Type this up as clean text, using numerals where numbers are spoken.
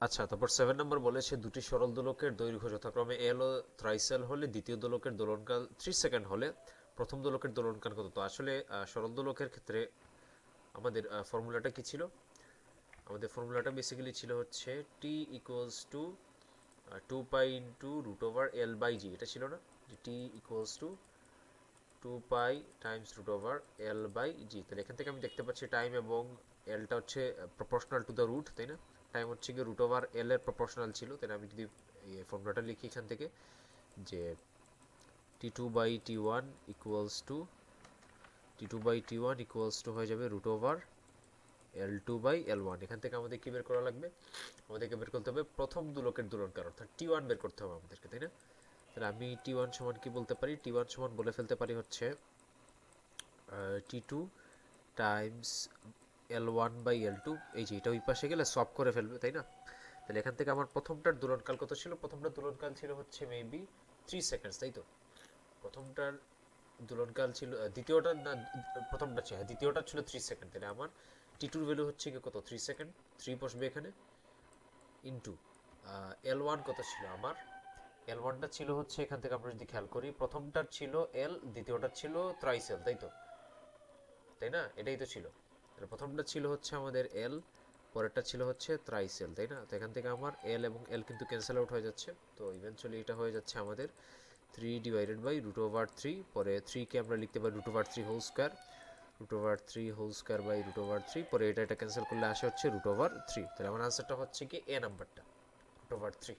আচ্ছা, তারপর 7 নম্বর বলেছে দুটি সরল দোলকের দৈর্ঘ্য যথাক্রমে এল ও থ্রাইসেল হলে দ্বিতীয় দোলকের দোলনকাল 3 সেকেন্ড হলে প্রথম দোলকের দোলনকাল কত? তো আসলে সরল দোলকের ক্ষেত্রে আমাদের ফর্মুলাটা কি ছিল? আমাদের ফর্মুলাটা বেসিক্যালি ছিল হচ্ছে T equals to 2 pi into root over L by G, এটা ছিল না? যে T equals to 2 pi times root over L by G. তাহলে এখান থেকে আমি দেখতে পাচ্ছি টাইম এবং এলটা হচ্ছে প্রপোর্শনাল টু দ্য রুট, তাই না? টাইম হচ্ছে গিয়ে রুট ওভার এল এর প্রপোর্শনাল ছিল। তাহলে আমি যদি এই ফর্মুলাটা লিখি এখান থেকে, যে T2/T1 equals to T2/T1 equals to হয়ে যাবে রুট ওভার L2/L1। এখান থেকে আমাদের কি বের করা লাগবে? আমাদেরকে বের করতে হবে প্রথম দোলকের দোলনকাল, অর্থাৎ T1 বের করতে হবে আমাদেরকে, তাই না? তাহলে আমি T1 সমান কি বলতে পারি? T1 সমান বলে ফেলতে পারি হচ্ছে T2 টাইমস L1/L2। এই যে এটা ওই পাশে গেলে সব করে ফেলবে, তাই না? তাহলে এখান থেকে আমার প্রথমটার দোলনকাল কত ছিল? প্রথমটার দোলনকাল ছিল হচ্ছে মেবি 3 সেকেন্ডস, তাই তো? প্রথমটার দোলনকাল ছিল দ্বিতীয়টা না, প্রথমটা ছিল, হ্যাঁ দ্বিতীয়টা ছিল 3 সেকেন্ড। তাহলে আমার T2 ভ্যালু হচ্ছে কি কত? 3 সেকেন্ড। 3 বসবে এখানে ইনটু L1 কত ছিল আমার? L1টা ছিল হচ্ছে, এখান থেকে আমরা যদি খেয়াল করি, প্রথমটার ছিল L, দ্বিতীয়টার ছিল ত্রাইসেল, তাই তো? তাই না? এটাই তো ছিল। তাহলে প্রথমটা ছিল হচ্ছে আমাদের এল, পরেরটা ছিল হচ্ছে ত্রাইসেল, তাই না? তো এখান থেকে আমার এল এবং এল কিন্তু ক্যান্সেল আউট হয়ে যাচ্ছে। তো ইভেনচুয়ালি এটা হয়ে যাচ্ছে আমাদের 3/√3। পরে 3কে আমরা লিখতে পারি √3 whole square, √3 whole square by √3। পরে এটা ক্যান্সেল করলে আসে হচ্ছে √3। তাহলে আমার আনসারটা হচ্ছে কি এ নাম্বারটা, √3।